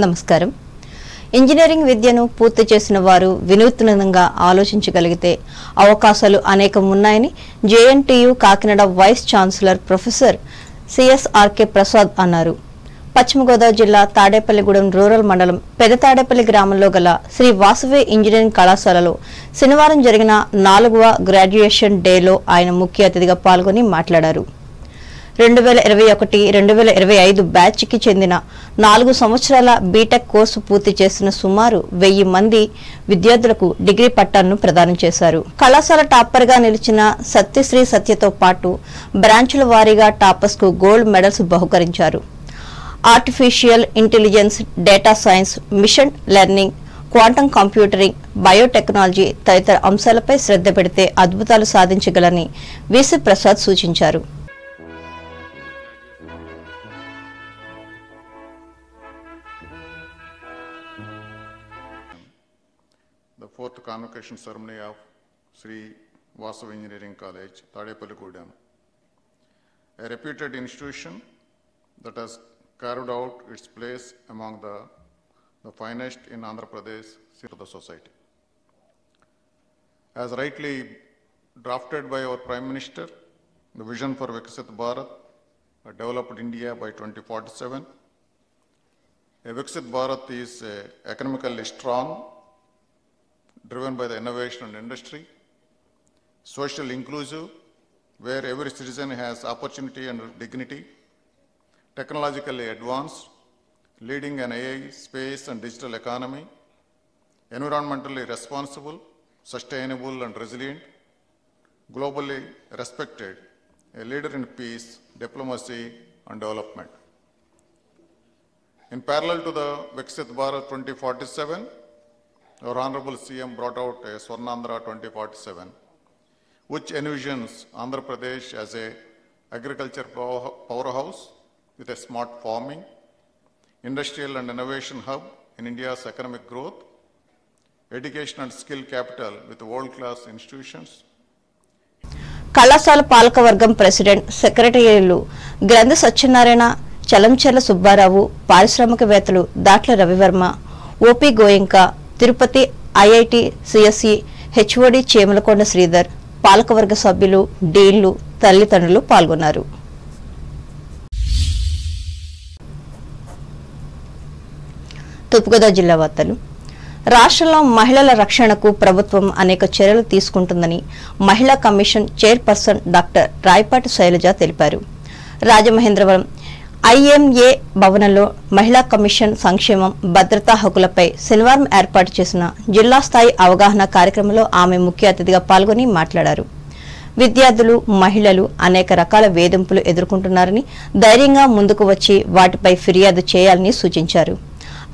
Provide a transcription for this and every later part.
నమస్కారం. ఇంజనీరింగ్ విద్యను పూర్తి చేసిన వారు వినూత్నంగా ఆలోచించగలిగితే అవకాశాలు అనేకం ఉన్నాయని JNTU Kakinada vice chancellor professor CSRK Prasad అన్నారు. పశ్చిమ గోదావరి జిల్లా తాడేపల్లిగూడెం రూరల్ మండలం పెదతాడేపల్లి గ్రామంలో గల శ్రీ వాసవి ఇంజనీరింగ్ కళాశాలలో శనివారం జరిగిన 4వ గ్రాడ్యుయేషన్ డేలో ఆయన ముఖ్య అతిథిగా పాల్గొని మాట్లాడారు. 2021-2025 బ్యాచ్కి చెందిన 4 సంవత్సరాల బీటెక్ కోర్సు పూర్తి చేసిన సుమారు 1000 మంది విద్యార్థులకు డిగ్రీ పట్టాలను ప్రదానం చేశారు. కళాశాల టాపర్గా నిలిచిన సత్యశ్రీ సత్యతో పాటు బ్రాంచుల వారీగా టాపర్స్ కు గోల్డ్ మెడల్స్ బహుకరించారు. Artificial intelligence, data science, machine learning, quantum computing, biotechnology తదితర అంశాలపై శ్రద్ధ పెడితే అద్భుతాలు సాధించగలని వీసీ ప్రసాద్ సూచించారు. The fourth convocation ceremony of Sri Vasavi Engineering College, Tadepalligudem, a reputed institution that has carved out its place among the finest in Andhra Pradesh to the society. As rightly drafted by our Prime Minister, the vision for Viksit Bharat, a developed India by 2047. A Viksit Bharat is economically strong, driven by the innovation and industry, social inclusive, where every citizen has opportunity and dignity, technologically advanced, leading an AI, space and digital economy, environmentally responsible, sustainable and resilient, globally respected, a leader in peace, diplomacy and development. In parallel to the Viksit Bharat 2047, our Honorable CM brought out a Swarnandhra 2047, which envisions Andhra Pradesh as a agriculture powerhouse with a smart farming, industrial and innovation hub in India's economic growth, education and skill capital with world-class institutions. కళాశాల పాలకవర్గం president, సెక్రటరీలు గ్రంథ సత్యనారాయణ, చలంచెర్ల సుబ్బారావు, పారిశ్రామికవేత్తలు Datla Ravivarma, OP Goenka, Tirupati IIT CSE HOD Chemalakonda Sridhar, పాలకవర్గ సభ్యులు, డీన్లు, తల్లిదండ్రులు పాల్గొన్నారు. తూర్పుగోదావరి జిల్లా వార్తలు. రాష్ట్రంలో మహిళల రక్షణకు ప్రభుత్వం అనేక చర్యలు తీసుకుంటుందని మహిళా commission chairperson doctor Rayapati Sailaja తెలిపారు. రాజమహేంద్రవరం ఐఎంఏ భవనంలో మహిళా కమిషన్ సంక్షేమం, భద్రతా హక్కులపై శనివారం ఏర్పాటు చేసిన జిల్లా స్థాయి అవగాహన కార్యక్రమంలో ఆమె ముఖ్య అతిథిగా పాల్గొని మాట్లాడారు. విద్యార్థులు, మహిళలు అనేక రకాల వేధింపులు ఎదుర్కొంటున్నారని ధైర్యంగా ముందుకు వచ్చి వాటిపై ఫిర్యాదు చేయాలని సూచించారు.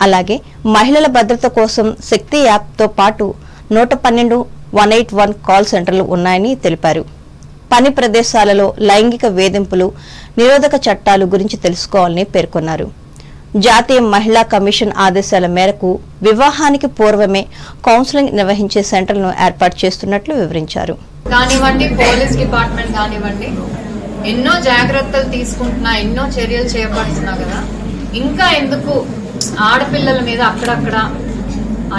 అలాగే మహిళల భద్రత కోసం శక్తి యాప్తో పాటు 112-181 కాల్ సెంటర్లు ఉన్నాయని తెలిపారు. పని ప్రదేశాలలో లైంగిక వేధింపులు నిరోధక చట్టాలు గురించి తెలుసుకోవాలని పేర్కొన్నారు. జాతీయ మహిళా కమిషన్ ఆదేశాల మేరకు వివాహానికి పూర్వమే కౌన్సిలింగ్ నిర్వహించే సెంటర్లను ఏర్పాటు చేస్తున్నట్లు వివరించారు. కానివ్వండి, పోలీస్ డిపార్ట్మెంట్ కానివ్వండి, ఎన్నో జాగ్రత్తలు తీసుకుంటున్నా, ఎన్నో చర్యలు చేపడుతున్నా కదా, ఇంకా ఎందుకు ఆడపిల్లల మీద అక్కడక్కడ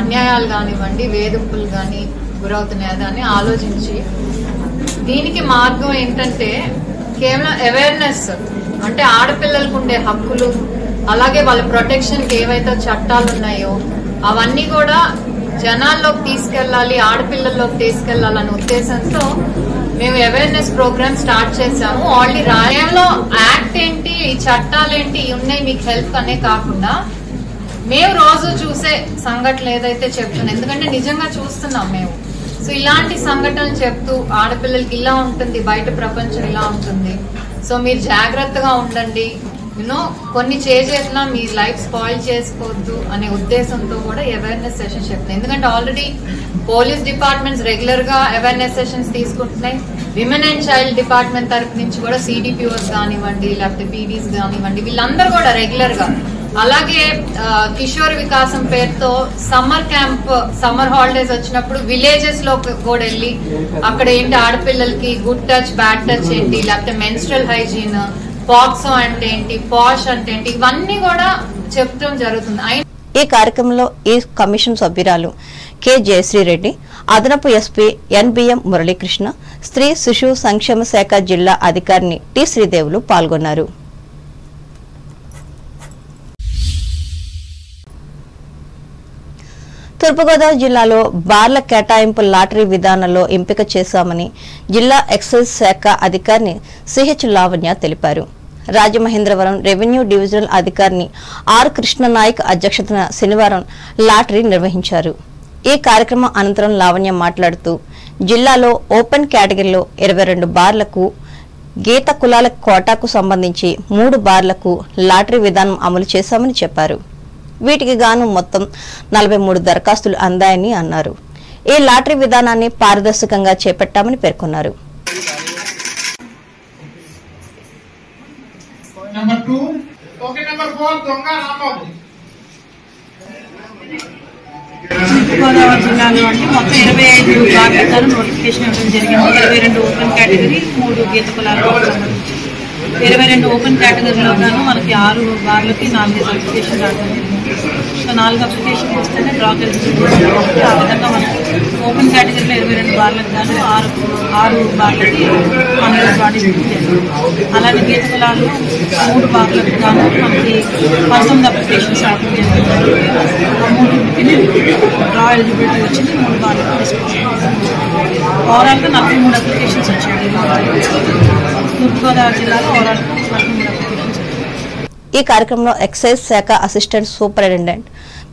అన్యాయాలు కానివ్వండి, వేధింపులు కానీ గురవుతున్నాయి దాన్ని ఆలోచించి దీనికి మార్గం ఏంటంటే కేవలం అవేర్నెస్, అంటే ఆడపిల్లలకు ఉండే హక్కులు, అలాగే వాళ్ళ ప్రొటెక్షన్కి ఏవైతే చట్టాలు ఉన్నాయో అవన్నీ కూడా జనాల్లోకి తీసుకెళ్లాలి, ఆడపిల్లల్లోకి తీసుకెళ్లాలనే ఉద్దేశంతో మేము అవేర్నెస్ ప్రోగ్రామ్ స్టార్ట్ చేశాము. ఆల్రెడీ రాయంలో యాక్ట్ ఏంటి, ఈ చట్టాలు ఏంటి ఉన్నాయి మీకు హెల్ప్ అనే కాకుండా మేము రోజు చూసే సంఘటనలు ఏదైతే చెప్తున్నాం, ఎందుకంటే నిజంగా చూస్తున్నాం మేము. సో ఇలాంటి సంఘటనలు చెప్తూ ఆడపిల్లలకి ఇలా ఉంటుంది, బయట ప్రపంచం ఇలా ఉంటుంది, సో మీరు జాగ్రత్తగా ఉండండి, కొన్ని చేసేట్లా మీ లైఫ్ స్పాయిల్ చేసుకోవద్దు అనే ఉద్దేశంతో కూడా అవేర్నెస్ సెషన్స్ చెప్తున్నాయి. ఎందుకంటే ఆల్రెడీ పోలీస్ డిపార్ట్మెంట్స్ రెగ్యులర్ గా అవేర్నెస్ సెషన్స్ తీసుకుంటున్నాయి. విమెన్ అండ్ చైల్డ్ డిపార్ట్మెంట్ తరఫు నుంచి కూడా సిడిపిఓస్ కానివ్వండి, లేకపోతే పీడీస్ కానివ్వండి, వీళ్ళందరూ కూడా రెగ్యులర్ గా. అలాగే కిషోర్ వికాసం పేరుతో సమ్మర్ క్యాంప్, సమ్మర్ హాలిడేస్ వచ్చినప్పుడు విలేజెస్ లో కూడా వెళ్ళి అక్కడ ఏంటి ఆడపిల్లలకి గుడ్ టచ్, బ్యాడ్ టచ్ ఏంటి, లేకపోతే మెన్స్ట్రల్ హైజీన్, పాక్సో అంటే ఏంటి, పాష్ అంటే ఏంటి, ఇవన్నీ కూడా చెప్పడం జరుగుతుంది. ఈ కార్యక్రమంలో ఈ కమిషన్ సభ్యురాలు కె జయశ్రీరెడ్డి, అదనపు ఎస్పీ ఎన్బిఎం మురళీకృష్ణ, స్త్రీ శిశు సంక్షేమ శాఖ జిల్లా అధికారిని టి శ్రీదేవులు పాల్గొన్నారు. తూర్పుగోదావరి జిల్లాలో బార్ల కేటాయింపు లాటరీ విధానంలో ఎంపిక చేశామని జిల్లా ఎక్సైజ్ శాఖ అధికారిని సిహెచ్ లావణ్య తెలిపారు. రాజమహేంద్రవరం రెవెన్యూ డివిజనల్ అధికారిని ఆర్ కృష్ణనాయక్ అధ్యక్షతన శనివారం లాటరీ నిర్వహించారు. ఈ కార్యక్రమం అనంతరం లావణ్య మాట్లాడుతూ జిల్లాలో ఓపెన్ కేటగిరీలో 22 బార్లకు, గీత కులాల కోటాకు సంబంధించి 3 బార్లకు లాటరీ విధానం అమలు చేశామని చెప్పారు. వీటికి గాను మొత్తం 43 దరఖాస్తులు అందాయని అన్నారు. ఈ లాటరీ విధానాన్ని పారదర్శకంగా చేపట్టామని పేర్కొన్నారు. తూర్పుగోదావరి జిల్లాలో అంటే మొత్తం 25 బార్లకు నోటిఫికేషన్ ఇవ్వడం జరిగింది. 22 ఓపెన్ కేటగిరీ, 3 గీత కులాలకు సంబంధించి 22 ఓపెన్ కేటగిరీలో గాను మనకి 6 బార్లకి 4 అప్లికేషన్ రావడం జరిగింది. సో 4 అప్లికేషన్ వస్తేనే డ్రాక్ ఎలిజిబిలిటీ ఉంటుంది. ఆ విధంగా మనకి ఓపెన్ కేటగిరీలో 22 బార్లకు గాను 6 బార్లకి మనం పార్టిసిపేట్ చేస్తాం. అలాగే గీత కులాల్లో 3 బార్లకు గాను మనకి 19 అప్లికేషన్స్ రావడం జరిగింది. ఆ 3 డ్రా ఎలిజిబిలిటీ వచ్చింది. 3 బార్లకు డిస్పోజ్ ఓవరాల్గా 43 అప్లికేషన్స్ వచ్చాయి. తూర్పుగోదావరి జిల్లాలో ఓవరాల్గా 43 అప్లికేషన్స్. ఈ కార్యక్రమంలో ఎక్సైజ్ శాఖ అసిస్టెంట్ సూపరింటెండెంట్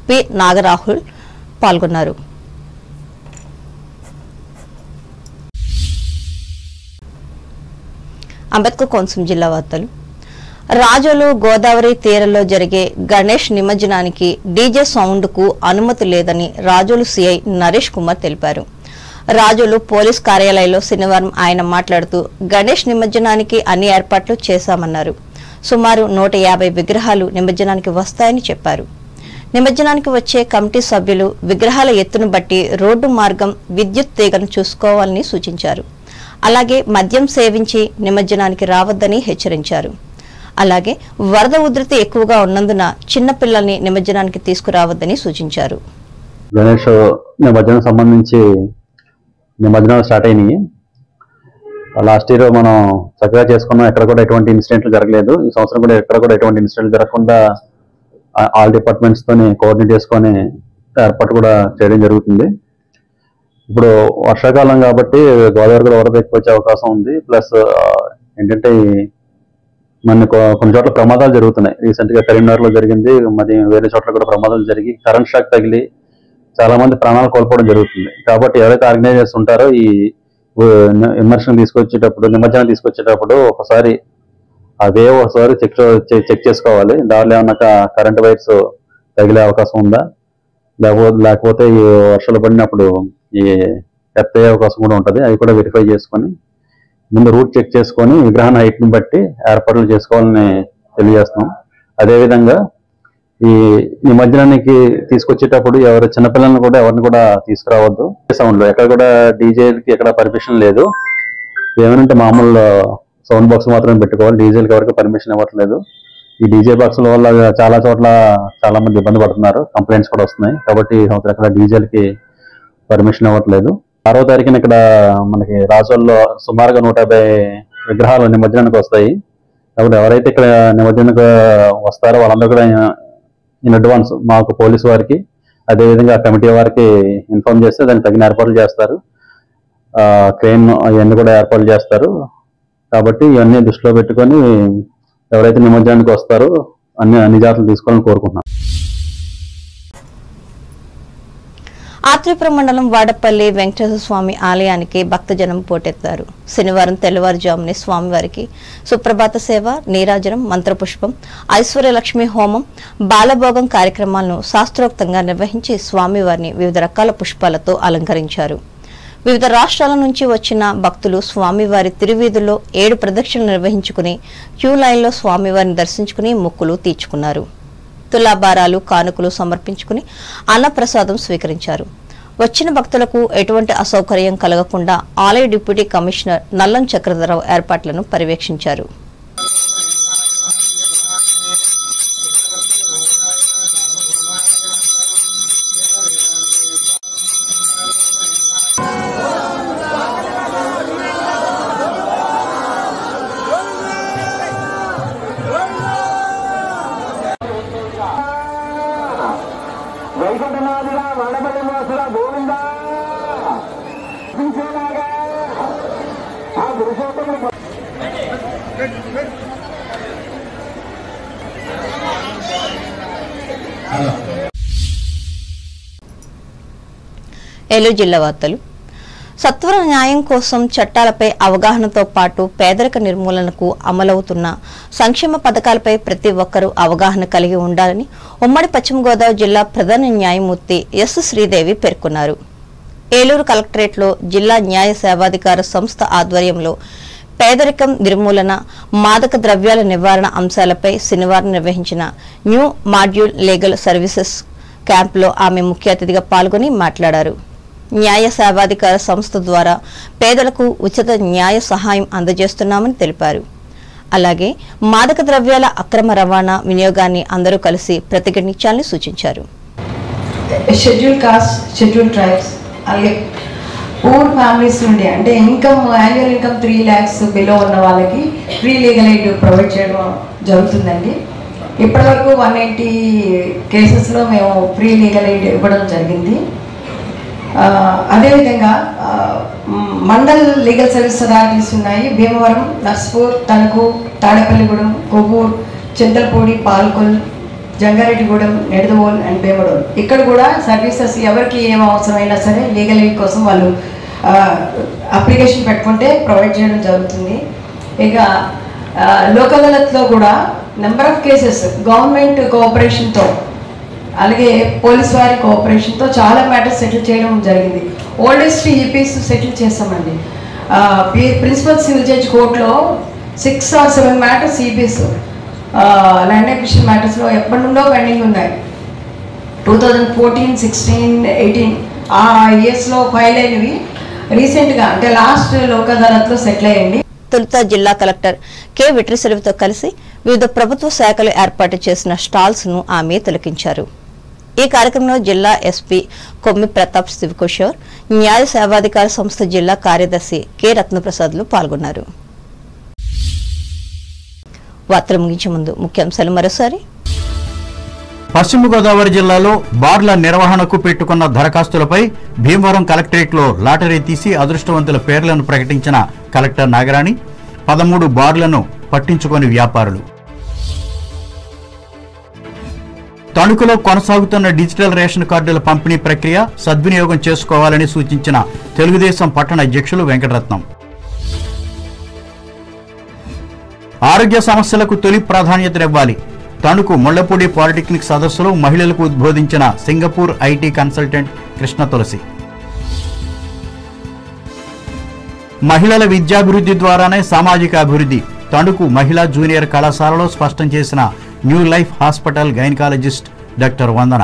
పి నాగరాహుల్ పాల్గొన్నారు. అంబేద్కర్ కోనసీమ జిల్లా వార్తలు. రాజోలు గోదావరి తీరంలో జరిగే గణేష్ నిమజ్జనానికి డీజే సౌండ్ కు అనుమతి లేదని రాజోలు సిఐ నరేష్ కుమార్ తెలిపారు. రాజోలు పోలీస్ కార్యాలయంలో శనివారం ఆయన మాట్లాడుతూ గణేష్ నిమజ్జనానికి అన్ని ఏర్పాట్లు చేశామన్నారు. సుమారు 150 విగ్రహాలు నిమజ్జనానికి వస్తాయని చెప్పారు. నిమజ్జనానికి వచ్చే కమిటీ సభ్యులు విగ్రహాల ఎత్తును బట్టి రోడ్డు మార్గం, విద్యుత్ తీగను చూసుకోవాలని సూచించారు. అలాగే మద్యం సేవించి నిమజ్జనానికి రావద్దని హెచ్చరించారు. అలాగే వరద ఉధృతి ఎక్కువగా ఉన్నందున చిన్నపిల్లల్ని నిమజ్జనానికి తీసుకురావద్దని సూచించారు. గణేష్ నిమజ్జనం సంబంధించి నిమజ్జనాలు స్టార్ట్ అయినాయి. లాస్ట్ ఇయర్ మనం చక్కగా చేసుకున్నాం. ఎక్కడ కూడా ఎటువంటి ఇన్సిడెంట్లు జరగలేదు. ఈ సంవత్సరం కూడా ఎక్కడ కూడా ఎటువంటి ఇన్సిడెంట్లు జరగకుండా ఆల్ డిపార్ట్మెంట్స్ తోని కోఆర్డినేట్ చేసుకొని ఏర్పాటు కూడా చేయడం జరుగుతుంది. ఇప్పుడు వర్షాకాలం కాబట్టి గోదావరి కూడా వరద ఎక్కువ వచ్చే అవకాశం ఉంది. ప్లస్ ఏంటంటే మనకు కొన్ని చోట్ల ప్రమాదాలు జరుగుతున్నాయి. రీసెంట్ గా కరీంనగర్లో జరిగింది, మరి వేరే చోట్ల కూడా ప్రమాదాలు జరిగి కరెంట్ షాక్ తగిలి చాలా మంది ప్రాణాలు కోల్పోవడం జరుగుతుంది. కాబట్టి ఎవరైతే ఆర్గనైజర్స్ ఉంటారో ఈ ఇమర్షన్ తీసుకొచ్చేటప్పుడు, నిమజ్జనం తీసుకొచ్చేటప్పుడు ఒకసారి అవే ఒకసారి చెక్ చేసుకోవాలి. దానిలో ఏమన్నా కరెంట్ వైర్స్ తగిలే అవకాశం ఉందా, లేకపోతే ఈ వర్షాలు పడినప్పుడు ఈ ఎర్త్ అయ్యే అవకాశం కూడా ఉంటుంది. అవి కూడా వెరిఫై చేసుకొని ముందు రూట్ చెక్ చేసుకొని విగ్రహాన్ని హైట్ని బట్టి ఏర్పాట్లు చేసుకోవాలని తెలియజేస్తున్నాం. అదేవిధంగా ఈ నిమజ్జనానికి తీసుకొచ్చేటప్పుడు ఎవరు చిన్నపిల్లలను కూడా ఎవరిని కూడా తీసుకురావద్దు. సౌండ్లో ఎక్కడ కూడా డీజేలకి ఎక్కడ పర్మిషన్ లేదు. ఏమనంటే మామూలు సౌండ్ బాక్స్ మాత్రమే పెట్టుకోవాలి. డీజేలకి ఎవరికి పర్మిషన్ ఇవ్వట్లేదు. ఈ డీజే బాక్సుల వల్ల చాలా చోట్ల చాలా మంది ఇబ్బంది పడుతున్నారు. కంప్లైంట్స్ కూడా వస్తున్నాయి. కాబట్టి ఎక్కడ డీజేలకి పర్మిషన్ ఇవ్వట్లేదు. 6వ తారీఖున ఇక్కడ మనకి రాజోల్లో సుమారుగా 150 విగ్రహాలు నిమజ్జనానికి వస్తాయి. కాబట్టి ఎవరైతే ఇక్కడ నిమజ్జనానికి వస్తారో వాళ్ళందరూ కూడా ఇన్ అడ్వాన్స్ మాకు పోలీసు వారికి, అదేవిధంగా కమిటీ వారికి ఇన్ఫార్మ్ చేస్తే దానికి తగిన ఏర్పాట్లు చేస్తారు. క్రెయిన్ ఇవన్నీ కూడా ఏర్పాట్లు చేస్తారు. కాబట్టి ఇవన్నీ దృష్టిలో పెట్టుకొని ఎవరైతే నిమజ్జనానికి వస్తారో అన్ని జాగ్రత్తలు తీసుకోవాలని కోరుకుంటున్నాం. ఆత్రేపురం మండలం వాడపల్లి వెంకటేశ్వర స్వామి ఆలయానికి భక్తజనం పోటెత్తారు. శనివారం తెల్లవారుజామునే స్వామివారికి సుప్రభాత సేవ, నీరాజనం, మంత్రపుష్పం, ఐశ్వర్యలక్ష్మి హోమం, బాలభోగం కార్యక్రమాలను శాస్త్రోక్తంగా నిర్వహించి స్వామివారిని వివిధ రకాల పుష్పాలతో అలంకరించారు. వివిధ రాష్ట్రాల నుంచి వచ్చిన భక్తులు స్వామివారి తిరువీధుల్లో 7 ప్రదక్షిణలు నిర్వహించుకుని క్యూ లైన్లో స్వామివారిని దర్శించుకుని మొక్కులు తీర్చుకున్నారు. తులాభారాలు, కానుకలు సమర్పించుకుని అన్నప్రసాదం స్వీకరించారు. వచ్చిన భక్తులకు ఎటువంటి అసౌకర్యం కలగకుండా ఆలయ డిప్యూటీ కమిషనర్ నల్లం చక్రధరరావు ఏర్పాట్లను పర్యవేక్షించారు. వైకుంఠనాథుడా వాడపల్లి వాసుడా గోవిందా ఆ పురుషోత్తముడు ఏలూరు జిల్లా వార్తలు. సత్వర న్యాయం కోసం చట్టాలపై అవగాహనతో పాటు పేదరిక నిర్మూలనకు అమలవుతున్న సంక్షేమ పథకాలపై ప్రతి ఒక్కరూ అవగాహన కలిగి ఉండాలని ఉమ్మడి పశ్చిమ గోదావరి జిల్లా ప్రధాన న్యాయమూర్తి ఎస్ శ్రీదేవి పేర్కొన్నారు. ఏలూరు కలెక్టరేట్లో జిల్లా న్యాయ సేవాధికార సంస్థ ఆధ్వర్యంలో పేదరికం నిర్మూలన, మాదక ద్రవ్యాల నివారణ అంశాలపై శనివారం నిర్వహించిన న్యూ మాడ్యూల్ లీగల్ సర్వీసెస్ క్యాంపులో ఆమె ముఖ్య అతిథిగా పాల్గొని మాట్లాడారు. న్యాయ సేవాధికార సంస్థ ద్వారా పేదలకు ఉచిత న్యాయ సహాయం అందజేస్తున్నామని తెలిపారు. అలాగే మాదక ద్రవ్యాల అక్రమ రవాణా వినియోగాన్ని అందరూ కలిసి ప్రతిఘటించాలని సూచించారు. షెడ్యూల్ కాస్ట్, షెడ్యూల్ ట్రైబ్స్, అలాగే పూర్ ఫ్యామిలీస్ నుండి అంటే యాన్యువల్ ఇన్కమ్ 3 lakhs బిలో ఉన్న వాళ్ళకి ఫ్రీ లీగల్ ఎయిడ్ ప్రొవైడ్ చేయడం జరుగుతుందండి. ఇప్పటివరకు 180 కేసెస్లో మేము ఫ్రీ లీగల్ ఎయిడ్ ఇవ్వడం జరిగింది. అదేవిధంగా మండల్ లీగల్ సర్వీస్ అథారిటీస్ ఉన్నాయి. భీమవరం, నర్స్పూర్, తణుకు, తాడేపల్లిగూడెం, కొవ్వూరు, చింతలపూడి, పాల్కొల్, జంగారెడ్డిగూడెం, నెడదవోల్ అండ్ భీమడోల్. ఇక్కడ కూడా సర్వీసెస్ ఎవరికి ఏం అవసరమైనా సరే లీగల్ ఎయిడ్ కోసం వాళ్ళు అప్లికేషన్ పెట్టుకుంటే ప్రొవైడ్ చేయడం జరుగుతుంది. ఇక లోకల్ అదాలత్లో కూడా నెంబర్ ఆఫ్ కేసెస్ గవర్నమెంట్ కోఆపరేషన్తో అలాగే పోలీస్ వారి కోఆపరేషన్తో చాలా మ్యాటర్స్ సెటిల్ చేయడం జరిగింది. ఓల్డెస్ట్ ఈపీస్ సెటిల్ చేస్తామండి. ప్రిన్సిపల్ సివిల్ జడ్జ్ కోర్టులో 6 or 7 మ్యాటర్స్ ఈపీస్ ల్యాండ్ అక్విజిషన్ మ్యాటర్స్లో ఎప్పటి నుండో పెండింగ్ ఉన్నాయి. 2014, 16, 18 ఆ ఇయర్స్లో ఫైల్ అయినవి రీసెంట్గా అంటే లాస్ట్ లోక్ అదాలత్లో సెటిల్ అయ్యండి. తొలుత జిల్లా కలెక్టర్ కె విట్రిసెల్వితో కలిసి వివిధ ప్రభుత్వ శాఖలు ఏర్పాటు చేసిన స్టాల్స్ ను ఆమె తిలకించారు. ఈ కార్యక్రమంలో జిల్లా ఎస్పీ కొమ్మి ప్రతాప్ శివకిషోర్, న్యాయ సేవాధికార సంస్థ జిల్లా కార్యదర్శి కె రత్నప్రసాద్లు పాల్గొన్నారు. వార్తలు ముగించే ముందు ముఖ్యాంశాలు మరోసారి. పశ్చిమ గోదావరి జిల్లాలో బార్ల నిర్వహణకు పెట్టుకున్న దరఖాస్తులపై భీమవరం కలెక్టరేట్లో లాటరీ తీసి అదృష్టవంతుల పేర్లను ప్రకటించిన కలెక్టర్ నాగరాణి. 13 బార్లను పట్టించుకొని వ్యాపారులు. తణుకులో కొనసాగుతున్న డిజిటల్ రేషన్ కార్డుల పంపిణీ ప్రక్రియ సద్వినియోగం చేసుకోవాలని సూచించిన తెలుగుదేశం పట్టణ అధ్యక్షులు వెంకటరత్నం. ఆరోగ్య సమస్యలకు తొలి ప్రాధాన్యతనివ్వాలి. తణుకు ముళ్లపూడి పాలిటెక్నిక్ సదస్సులో మహిళలకు ఉద్బోధించిన సింగపూర్ ఐటీ కన్సల్టెంట్ కృష్ణ తులసి. మహిళల విద్యాభివృద్ధి ద్వారానే సామాజిక అభివృద్ధి. తణుకు మహిళా జూనియర్ కళాశాలలో స్పష్టం చేసిన New Life Hospital gynaecologist doctor Vandana.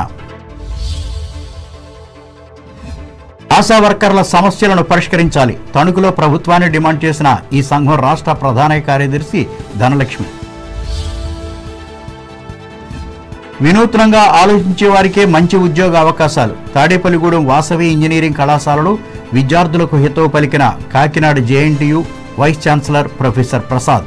ASHA వర్కర్ల సమస్యలను పరిష్కరించాలి. తణుకులో ప్రభుత్వాన్ని డిమాండ్ చేసిన ఈ సంఘం రాష్ట్ర ప్రధాన కార్యదర్శి ధనలక్ష్మి. వినూత్నంగా ఆలోచించే వారికే మంచి ఉద్యోగ అవకాశాలు. తాడేపల్లిగూడెం వాసవి ఇంజనీరింగ్ కళాశాలలో విద్యార్థులకు హితవు పలికిన Kakinada JNTU vice chancellor professor Prasad.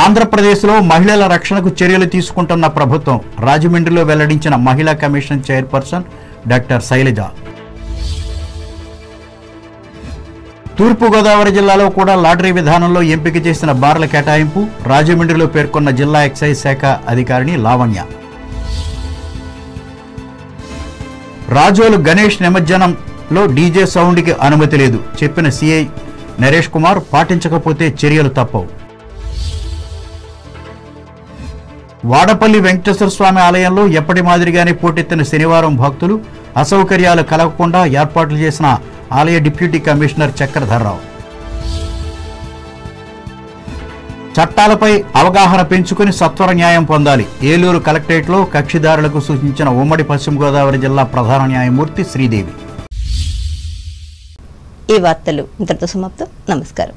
ఆంధ్రప్రదేశ్లో మహిళల రక్షణకు చర్యలు తీసుకుంటున్న ప్రభుత్వం. రాజమండ్రిలో వెల్లడించిన మహిళా కమిషన్ చైర్పర్సన్ డాక్టర్ శైలజ. తూర్పుగోదావరి జిల్లాలో కూడా లాటరీ విధానంలో ఎంపిక చేసిన బార్ల కేటాయింపు. రాజమండ్రిలో పేర్కొన్న జిల్లా ఎక్సైజ్ శాఖ అధికారిని లావణ్య. రాజోలు గణేష్ నిమజ్జనంలో డీజే సౌండ్కి అనుమతి లేదు చెప్పిన సిఐ నరేష్ కుమార్. పాటించకపోతే చర్యలు తప్పవు. వాడపల్లి వెంకటేశ్వర స్వామి ఆలయంలో ఎప్పటి మాదిరిగానే పోటెత్తిన శనివారం భక్తులు. అసౌకర్యాలు కలగకుండా ఏర్పాట్లు చేసిన ఆలయ డిప్యూటీ కమిషనర్ చక్రధర్రావు. చట్టాలపై అవగాహన పెంచుకుని సత్వర న్యాయం పొందాలి. ఏలూరు కలెక్టరేట్లో కక్షిదారులకు సూచించిన ఉమ్మడి పశ్చిమ గోదావరి జిల్లా ప్రధాన న్యాయమూర్తి శ్రీదేవి. ఈ వార్తలు ఇంతటితో సమాప్తం. నమస్కారం.